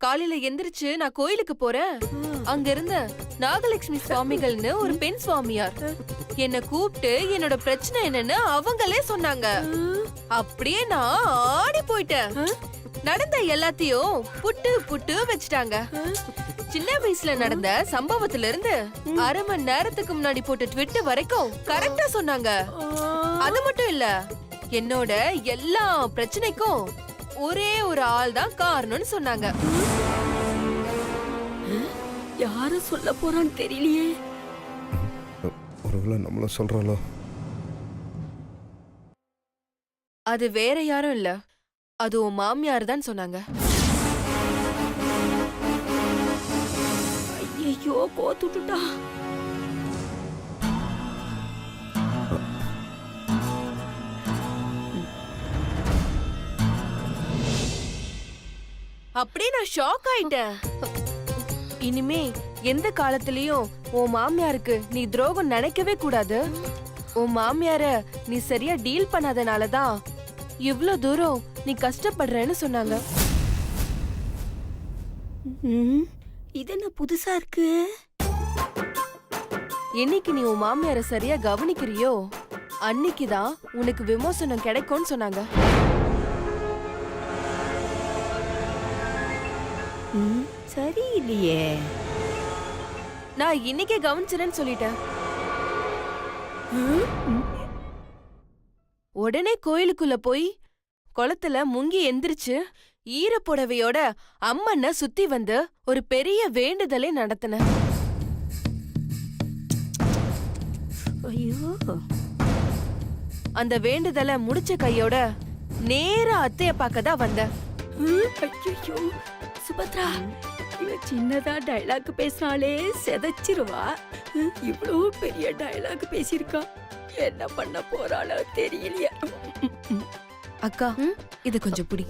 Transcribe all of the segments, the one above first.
காலையில எந்திரிச்சு நான் கோயிலுக்கு போறேன். அங்க இருந்த நாகலட்சுமி சுவாமிகள்னு ஒரு பெண் சுவாமியார் என்ன கூப்பிட்டு என்னோட பிரச்சனை என்னன்னு அவங்களே சொன்னாங்க. அப்படியே நான் ஆடி போயிட்டேன். நடந்த எல்லாத்தையும் புட்டு புட்டு வச்சுட்டாங்க. சின்ன வயசுல நடந்த சம்பவத்துல இருந்து அரை மணி நேரத்துக்கு முன்னாடி போட்ட ட்விட் வரைக்கும் கரெக்டா சொன்னாங்க. அது மட்டும் இல்ல, என்னோட எல்லா பிரச்சனைக்கும் ஒரே ஒரு ஆள் தான் காரணம்னு சொன்னாங்க. யார சொல்ல போறான்னு தெரியலையே. ஒருவேளை நம்மள சொல்றாளோ? அது வேற யாரும் இல்ல, அது உன் மாமியார் தான் சொன்னாங்க. ஐயோ கோத்துட்டா. அப்படியே நான் ஷாக் ஆயிட்டேன். இனிமே எந்த காலத்திலயும் உன் மாமியாருக்கு நீ துரோகம் நினைக்கவே கூடாது. உன் மாமியார நீ சரியா டீல் பண்ணாதனாலதான் இவ்ளோ தூரம் நீ கஷ்டப்படுறேன்னு சொன்னாங்க. இது என்ன புதுசா இருக்கு? என்னைக்கு நீ உன் மாமியார சரியா கவனிக்கிறியோ அன்னைக்குதான் உனக்கு விமோசனம் கிடைக்கும்னு சொன்னாங்க. சரி இல்லையே. நான் இன்னைக்கே கவனிச்சிரேன்னு சொல்லிட்டேன். உடனே கோயிலுக்குள்ள போய் குளத்துல முங்கி எந்திரிச்சு ஈரப்புடவையோட அம்மனை சுத்தி வந்து ஒரு பெரிய வேண்டுதலை நடத்தின. ஐயோ, அந்த வேண்டுதலை முடிச்ச கையோட நேரா அத்தைய பார்க்கதான் வந்த. ஐயோ சுபத்ரா, இவ சின்னதா டைலாக் பேசினாலே செதச்சிருவா. இவ்வளவு பெரிய டைலாக் பேசியிருக்கா. என்ன பண்ண போறாளோ தெரியலையே. அக்கா, இது கொஞ்சம் புடி.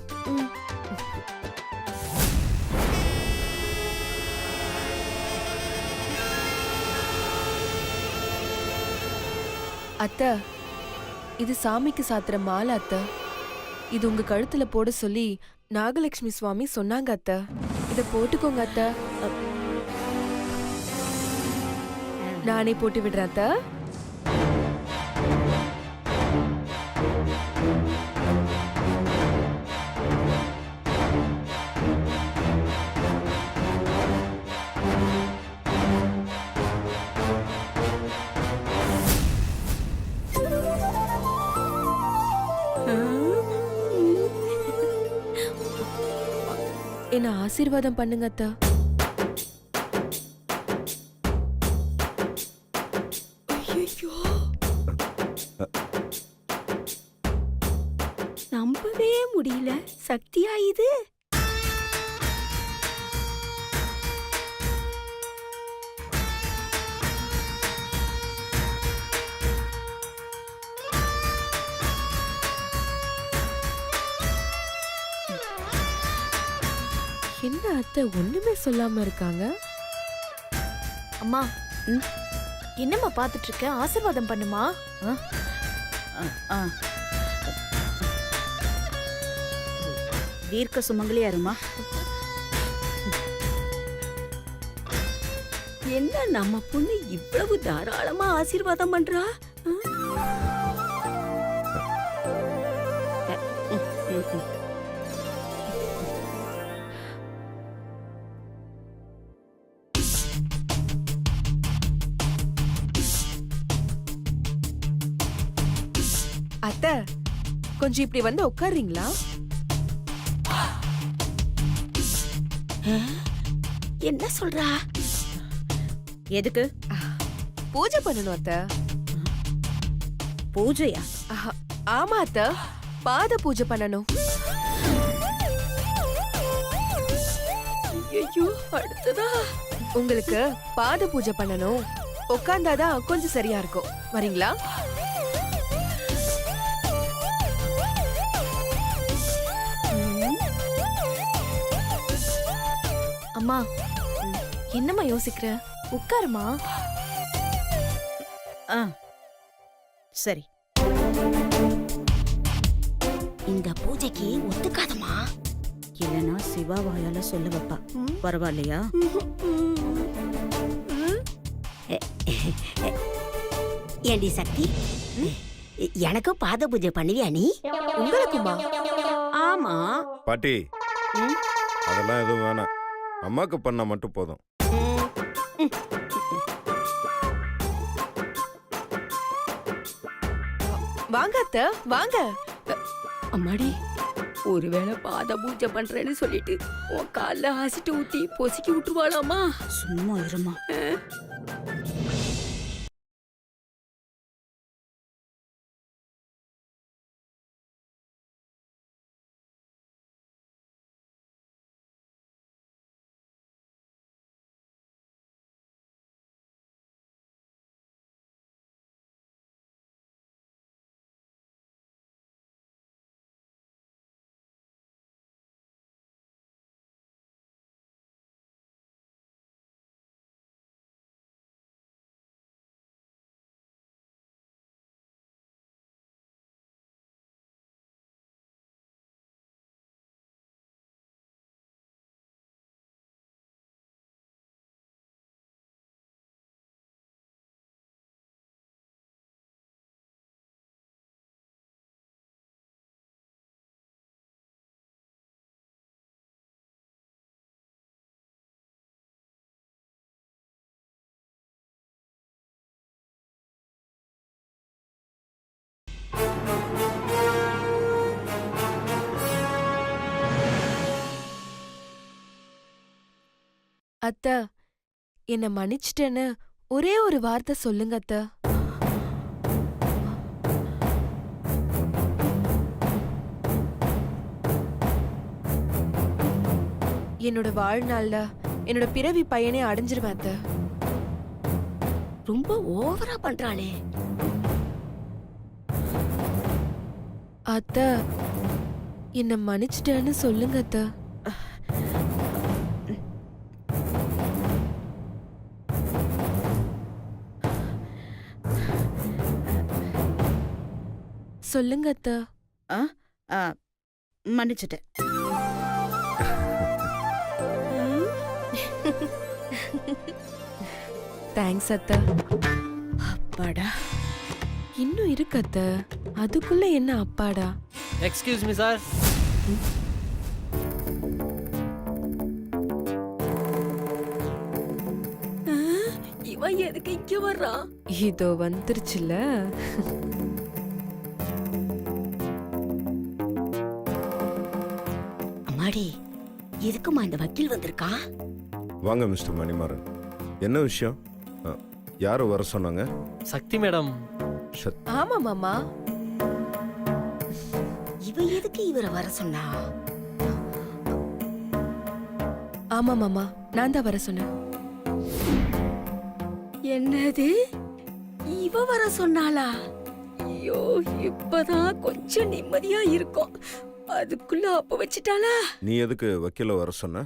அத்தை, இது சாமிக்கு சாத்துற மாலை அத்தை. இது உங்க கழுத்துல போட சொல்லி நாகலட்சுமி சுவாமி சொன்னாங்க அத்தை. இத போட்டுக்கோங்க அத்தை. நானே போட்டு விடுறேன் அத்தை. என்ன ஆசீர்வாதம் பண்ணுங்க அத்தா. ஐயோ, நம்பவே முடியல. சக்தியா இது? என்ன அத்தை ஒண்ணுமே சொல்லாம இருக்காங்க? அம்மா, என்னம்மா பாத்துட்டு இருக்க? ஆசீர்வாதம் பண்ணுமா. தீர்க்க சுமங்கலியா இருமா. என்ன நம்ம பொண்ணு இவ்வளவு தாராளமா ஆசீர்வாதம் பண்றா? அத்தை, கொஞ்சம் இப்படி வந்து உட்கார்றீங்களா? என்ன சொல்றா? எதுக்கு? பூஜை பண்ணணும் அத்தை. பூஜையா? ஆமா அத்தை, பாத பூஜை பண்ணணும். ஐயோ, அடுத்ததா உங்களுக்கு பாத பூஜை பண்ணணும். உட்கார்ந்தாதான் கொஞ்சம் சரியா இருக்கும். வரீங்களா? அம்மா, என்னம்மா யோசிக்கிற? உட்காருமா. சரி. இந்த பூஜைக்கு ஒத்துக்காதமா. இல்லைன்னா சிவா வாயால சொல்ல வைப்பா. பரவாயில்லையா? ஏண்டி சக்தி, எனக்கும் பாத பூஜை பண்ணுவியா நீ? உங்களுக்குமா? ஆமா. பாட்டி அதெல்லாம் எதுவும் வேணாம், அம்மாக்கு பண்ணா மட்டும் போதும். வாங்க அத்த, வாங்க. அம்மாடி, ஒருவேளை பாத பூஜை பண்றேன்னு சொல்லிட்டு உன் கால்ல ஆசிட்டு ஊத்தி பொசுக்கி விட்டுருவாளாமா? சும்மா இருமா. அத்த, என்ன மன்னிச்சிட்டேன்னு ஒரே ஒரு வார்த்தை சொல்லுங்க அத்த. என்னோட வாழ்நாள்ல என்னோட பிறவி பையனே அடைஞ்சிருவேன் அத்த. ரொம்ப ஓவரா பண்றாளே. அத்த, என்ன மன்னிச்சிட்டேன்னு சொல்லுங்க அத்த. சொல்லுங்க அத்த. ஆ ஆ, மன்னிச்சிட்டேன். தேங்க்ஸ் அத்த. அப்பாடா. இன்னும் இருக்கு அத்த, அதுக்குள்ள என்ன அப்பாடா? Excuse me sir. இவன் எதுக்கு இங்க வர்றான்? இதோ வந்துருச்சுல. அம்மாடி, எதுக்குமா இந்த வக்கீல் வந்திருக்கா? வாங்க மிஸ்டர் மணிமாறன், என்ன விஷயம்? யாரை வர சொன்னாங்க? சக்தி மேடம். ஆமா மாமா. இவன் எதுக்கு இவரை வர சொன்னா? ஆமா மாமா, நான் தான் வர சொன்னேன். என்னது, இவ வர சொன்னாளா? ஐயோ, இப்பதான் கொஞ்சம் நிம்மதியா இருக்கும், அதுக்குள்ள அப்ப வச்சிட்டாளா? நீ எதுக்கு வக்கீல வர சொன்ன?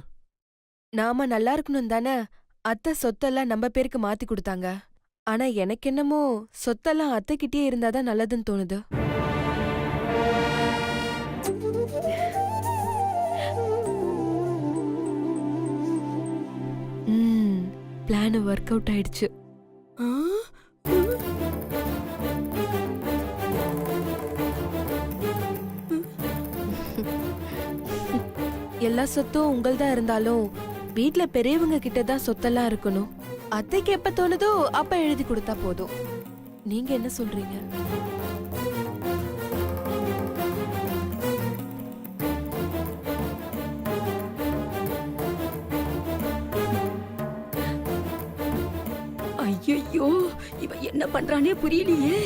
நாம நல்லா இருக்கணும் தானே அத்தை சொத்தெல்லாம் நம்ம பேருக்கு மாத்தி கொடுத்தாங்க. ஆனா எனக்கு என்னமோ சொத்தெல்லாம் அத்தை கிட்டே இருந்தாதான் நல்லதுன்னு தோணுது. பிளான் ஒர்க் அவுட் ஆயிடுச்சு. எல்லா சொத்தும் உங்கள்தான் இருந்தாலும் வீட்ல பெரியவங்க கிட்ட தான் சொத்தெல்லாம் இருக்கணும். அத்தைக்கு எப்ப தோணுதோ அப்ப எழுதி கொடுத்தா போதும். நீங்க என்ன சொல்றீங்க? ஐயோ, இவ என்ன பண்றானே புரியலையே.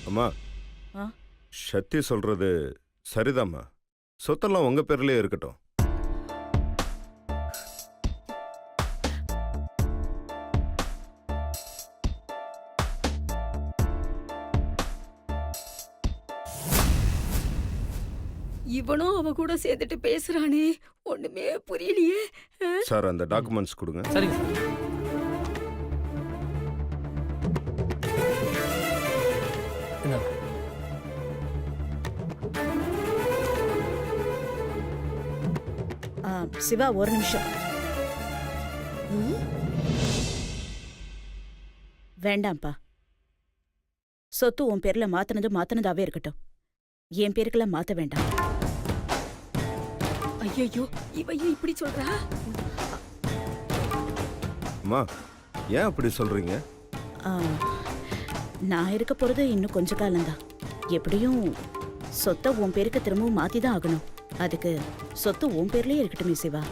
அம்மா, ஆ? சக்தி சொல்றது சரிதாம்மா, சொத்தெல்லாம் உங்க பேர்லயே இருக்கட்டும். இவனும் அவ கூட சேர்ந்துட்டு பேசுறானே, ஒண்ணுமே புரியலையே. சார், அந்த டாக்குமெண்ட்ஸ் கொடுங்க. சரிங்க சார். இந்தாங்க. சிவா ஒரு நிமிஷம். வேண்டாம்ப்பா. சொத்து உன் பேர்ல மாத்தினதாவே இருக்கட்டும். என் பேருக்கெல்லாம் மாத்த வேண்டாம். ஐயோ இவையும் இப்படி சொல்றா? அம்மா ஏன் அப்படி சொல்றீங்க? ஆ, நான் இருக்க போறது இன்னும் கொஞ்ச காலம்தான். எப்படியும் சொத்தை உன் பேருக்கு திரும்பவும் மாத்தி தான் ஆகணும். அதுக்கு சொத்து உன் பேர்லயே இருக்கட்டுமே சிவா.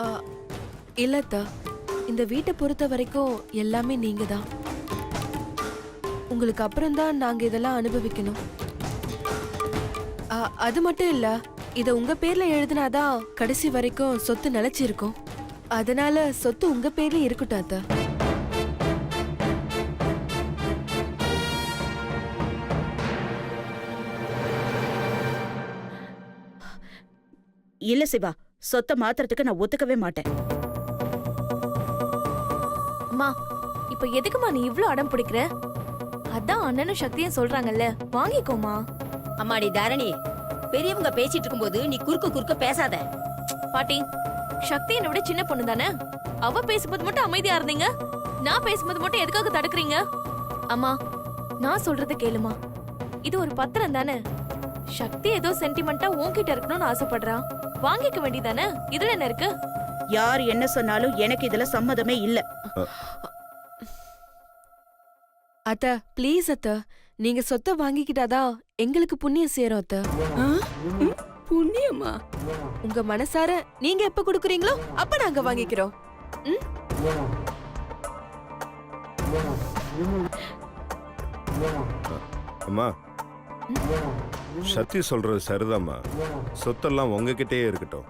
ஆ, இல்லத்தா, இந்த வீட்டை பொறுத்த வரைக்கும் எல்லாமே நீங்க தான். உங்களுக்கு அப்புறம் தான் நாங்க இதெல்லாம் அனுபவிக்கணும். அது மட்டும் இல்ல, இத உங்க பேர்ல எழுதினாதான் கடைசி வரைக்கும் சொத்து நிலைச்சிருக்கும். அதனால சொத்து உங்க பேர்ல இருக்கட்டும் அத்தா. இல்ல சிவா, சொத்தை மாத்துறதுக்கு நான் ஒத்துக்கவே மாட்டேன். அம்மா இப்ப எதுக்குமா நீ இவ்ளோ அடம் பிடிக்கிற? அதான் அண்ணனும் சக்தியும் சொல்றாங்கல்ல, வாங்கிக்கோமா. அம்மாடி தாரணி, பெரியவங்க பேசிட்டு இருக்கும்போது நீ குறுக்க பேசாத. பாட்டி, சக்தி என்னை விட சின்ன பொண்ணு தானே. அவ பேசும்போது மட்டும் அமைதியா இருந்தீங்க, நான் பேசும்போது மட்டும் எதுக்காக தடுக்கிறீங்க? அம்மா நான் சொல்றத கேளுமா. இது ஒரு பத்திரம் தானே. சக்தி ஏதோ சென்டிமெண்டா உன்கிட்ட இருக்கணும்னு ஆசைப்படுறா, வாங்கிக்க வேண்டியதானே. இதுல என்ன இருக்கு? யார் என்ன சொன்னாலும் எனக்கு இதுல சம்மதமே இல்ல. அத்த ப்ளீஸ் அத்த, நீங்க சொத்தை வாங்கிக்கிட்டாதான் எங்களுக்கு புண்ணியம் சேரும் அத்த. புண்ணியம்மா? உங்க மனசார நீங்க எப்ப குடுக்குறீங்களோ அப்ப நாங்க வாங்கிக்கிறோம். ம்? அம்மா சக்தி சொல்றது சரிதாம்மா. சொத்தெல்லாம் உங்ககிட்டயே இருக்கட்டும்.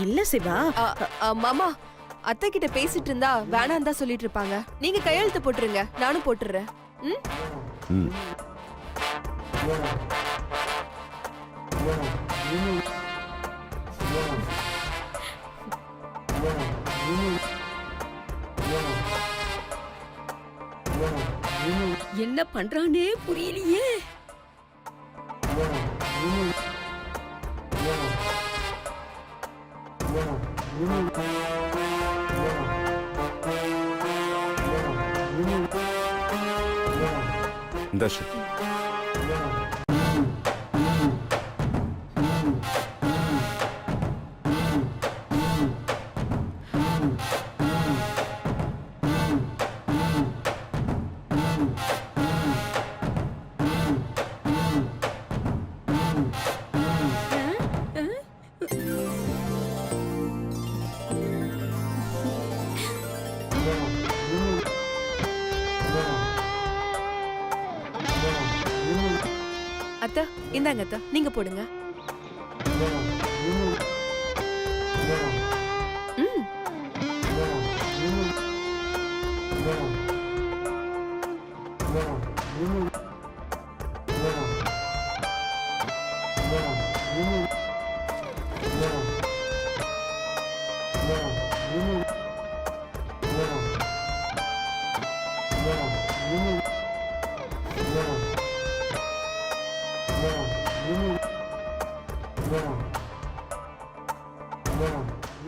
இல்ல சிவா. மாமா, அத்தை கிட்ட பேசிட்டு இருந்தா வேணாம் தான் சொல்லிட்டு இருப்பாங்க. நீங்க கையெழுத்து போட்டுருங்க, நானும் போட்டுறேன். ம்? ம். என்ன பண்றானே புரியலையே. இந்த சக்தி அத்தை இந்தாங்க அத்தை, நீங்க போடுங்க. ம்.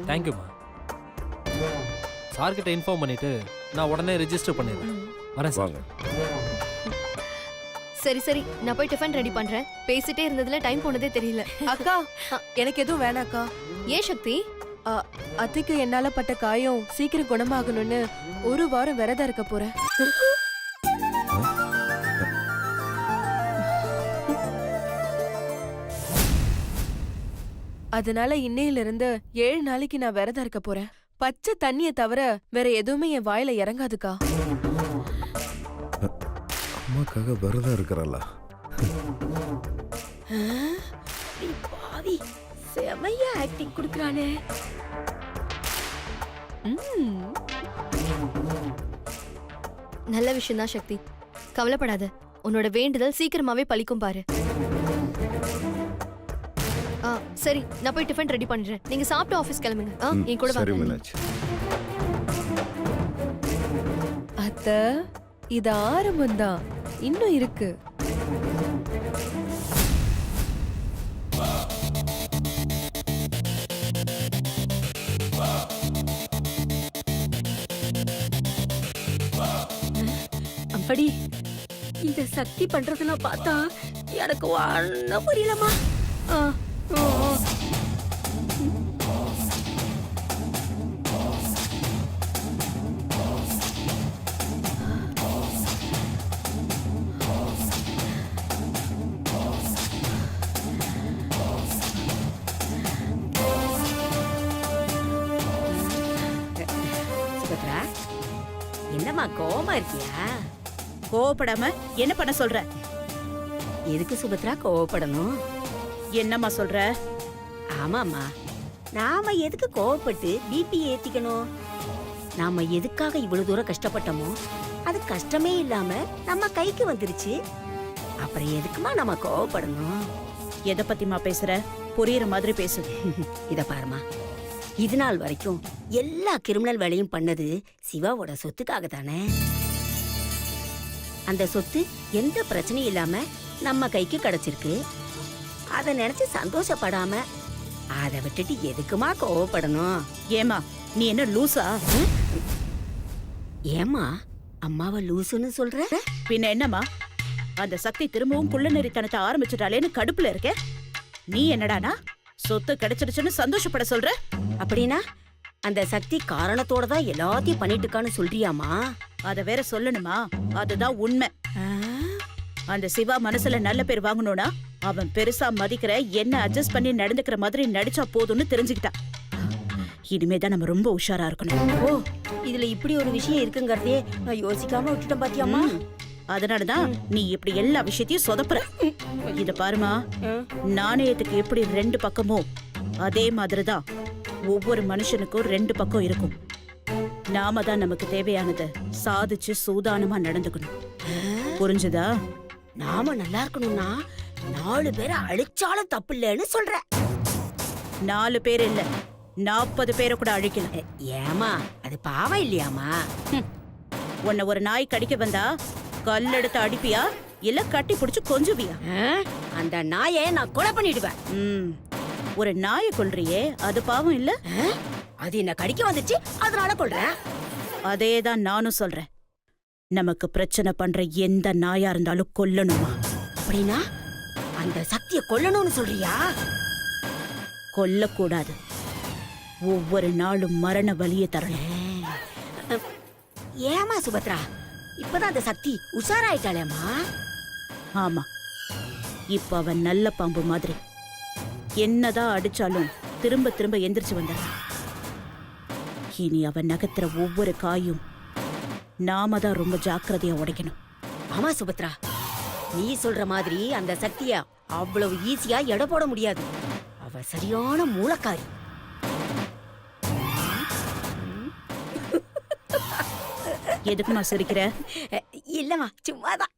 தேங்க்யூம்மா. சார்கிட்ட இன்ஃபார்ம் பண்ணிட்டு நான் உடனே ரெஜிஸ்டர் பண்ணிடுறேன். வரேன் சார். வாங்க. சரி சரி, நான் போய் டிஃபன் ரெடி பண்றேன். பேசிட்டே இருந்ததுல டைம் போனதே தெரியல. அக்கா, எனக்கு எதுவும் வேணாக்கா. ஏன் சக்தி? அத்தைக்கு என்னால பட்ட காயம் சீக்கிரம் குணமாகணும்னு ஒரு வாரம் விரதம் இருக்க போறேன். அதனால இன்னையில இருந்து 7 நாளைக்கு நான் விரதம் இருக்க போறேன். பச்சை தண்ணிய தவிர வேற எதுவுமே என் வாயில இறங்காதுக்கா. அம்மாக்காக விரதம் இருக்கிறாளா? பாவி, செமையா ஆக்டிங் குடுக்கறானே. நல்ல விஷயம் தான் சக்தி, கவலைப்படாத. உன்னோட வேண்டுதல் சீக்கிரமாவே பலிக்கும் பாரு. சரி, நான் போய் டிஃபன் ரெடி பண்றேன். நீங்க சாப்பிட்டு ஆபீஸ் கிளம்புங்க. என் கூட சரி வாங்க. மீனாட்சி. அத்தை, இது ஆரம்பம்தான், இன்னும் இருக்கு. அம்மாடி இந்த சக்தி பண்றதெல்லாம் பார்த்தா எனக்கு ஒன்னும் புரியலம்மா. ஆ, ஆ, ஆ. சுபத்ரா, என்னம்மா கோவமா இருக்கியா? கோவப்படாம என்ன பண்ண சொல்ற? எதுக்கு சுபத்ரா கோவப்படணும்? என்னம்மா சொல்ற? ஆமாம்மா, நாம எதுக்கு கோவப்பட்டு பிபி ஏத்திக்கணும்? நாம எதுக்காக இவ்வளவு தூரம் கஷ்டப்பட்டோமோ அது கஷ்டமே இல்லாம நம்ம கைக்கு வந்துருச்சு. அப்புறம் எதுக்குமா நம்ம கோவப்படணும்? எதை பத்திமா பேசுற? புரியுற மாதிரி பேசு. இத பாருமா, இது நாள் வரைக்கும் எல்லா கிரிமினல் வேலையும் பண்ணது சிவாவோட சொத்துக்காக தானே. அந்த சொத்து எந்த பிரச்சனையும் இல்லாம நம்ம கைக்கு கிடைச்சிருக்கு. அத நினைச்சு சந்தோஷப்படாம அதை விட்டுட்டு எதுக்குமா கோவப்படணும்? ஏமா நீ என்ன லூசா? ஏமா அம்மாவை லூசுன்னு சொல்ற? பின்ன என்னம்மா, அந்த சக்தி திரும்பவும் குள்ளநெறித்தனத்தை ஆரம்பிச்சுட்டாலேன்னு கடுப்புல இருக்க. நீ என்னடானா சொத்து கிடைச்சிருச்சுன்னு சந்தோஷப்பட சொல்ற? அப்படின்னா அந்த சக்தி காரணத்தோட தான் எல்லாத்தையும் பண்ணிட்டு இருக்கான்னு சொல்றியாமா? அத வேற சொல்லணுமா? அதுதான் உண்மை. அந்த சிவா மனசுல நல்ல பேர் வாங்கணும்னா அவன் பெருசா மதிக்கிற என்ன அட்ஜஸ்ட் பண்ணி நடந்துக்கிற மாதிரி நடிச்சா போதும்னு தெரிஞ்சுக்கிட்டான். இனிமேதான் நம்ம ரொம்ப உஷாரா இருக்கணும். ஓ, இதுல இப்படி ஒரு விஷயம் இருக்குங்கறதே நான் யோசிக்காம விட்டுட்டேன் பாத்தியாமா. அதனாலதான் நீ இப்படி எல்லா விஷயத்தையும் சொதப்புற. இத பாருமா, நாணயத்துக்கு எப்படி ரெண்டு பக்கமோ அதே மாதிரிதான் ஒவ்வொரு மனுஷனுக்கும் ரெண்டு பக்கம் இருக்கும். நாம தான் நமக்கு தேவையானதை சாதிச்சு சூதானமா நடந்துக்கணும். புரிஞ்சுதா? நாம நல்லா இருக்கணும்னா 4 பேரை அழிச்சாலும் தப்பு இல்லைன்னு சொல்ற. 4 பேர் இல்ல, 40 பேரை கூட அழிக்கலாம். ஏமா அது பாவம் இல்லையாமா? உன்னை ஒரு நாய் கடிக்க வந்தா கல்லெடுத்து அடிப்பியா இல்ல கட்டி புடிச்சு கொஞ்சுவியா? அந்த நாயை நான் கொலை பண்ணிடுவேன். ஒரு நாயை கொல்றியே, அது பாவம் இல்ல? அது என்ன கடிக்க வந்துச்சு அதனால கொல்றேன். அதேதான் நானும் சொல்றேன். நமக்கு பிரச்சனை பண்ற எந்த நாயா இருந்தாலும் கொல்லணுமா? அப்படின்னா அந்த சக்தியை கொல்லணும்னு சொல்றியா? கொல்லக்கூடாது. ஒவ்வொரு நாளும் மரண வலியை தரணும். ஏமா சுபத்ரா, இப்பதான் அந்த சக்தி உஷாராயிட்டாளேமா? ஆமா, இப்ப அவன் நல்ல பாம்பு மாதிரி என்னதான் அடிச்சாலும் திரும்ப திரும்ப எந்திரிச்சு வந்தான். இனி அவன் நகர்த்துற ஒவ்வொரு காயும் நாம தான் ரொம்ப ஜாக்கிரதையா உடைக்கணும். ஆமா சுபத்ரா, நீ சொல்ற மாதிரி அந்த சக்திய அவ்வளவு ஈஸியா எடை போட முடியாது. அவ சரியான மூலக்காரி. எதுக்குமா சிரிக்கிற? இல்லம்மா, சும்மாதான்.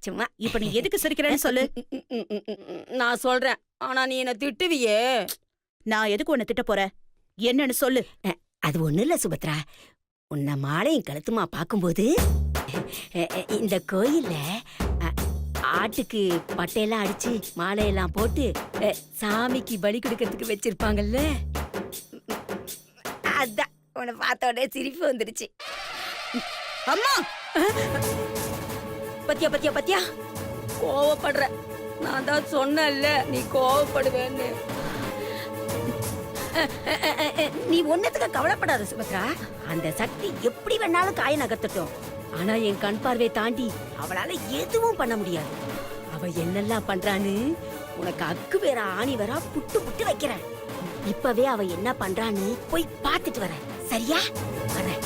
சும்மா. இப்ப நீ எதுக்கு சிரிக்கிறேன்னு சொல்லு. நான் சொல்றேன், ஆனா நீ என்ன திட்டுவியே. நான் எதுக்கு உன்னை திட்ட போற? என்னன்னு சொல்லு. அது ஒண்ணு இல்ல சுபத்ரா, உன்னை மாலையும் கழுத்துமா பாக்கும்போது இந்த கோயில்ல ஆட்டுக்கு பட்டையெல்லாம் அடிச்சு மாலையெல்லாம் போட்டு சாமிக்கு பலி கொடுக்கறதுக்கு வச்சிருப்பாங்கல்ல, அதான் உன்னை பார்த்த உடனே சிரிப்பு வந்துருச்சு. அம்மா, பத்தியா பத்தியா பத்தியா கோவப்படுற? நான் தான் சொன்னேன்ல நீ கோவப்படுவேன்னு. நீ ஒன்னத்துக்கு கவலைப்படாத சுபத்ரா. அந்த சக்தி எப்படி வேணாலும் காய நகர்த்தட்டும். ஆனா என் கண் பார்வை தாண்டி அவளால எதுவும் பண்ண முடியாது. அவ என்னெல்லாம் பண்றான்னு உனக்கு அக்கு வேற ஆணி வேற புட்டு புட்டு வைக்கிறேன். இப்பவே அவ என்ன பண்றான்னு போய் பார்த்துட்டு வரேன். சரியா? வரேன்.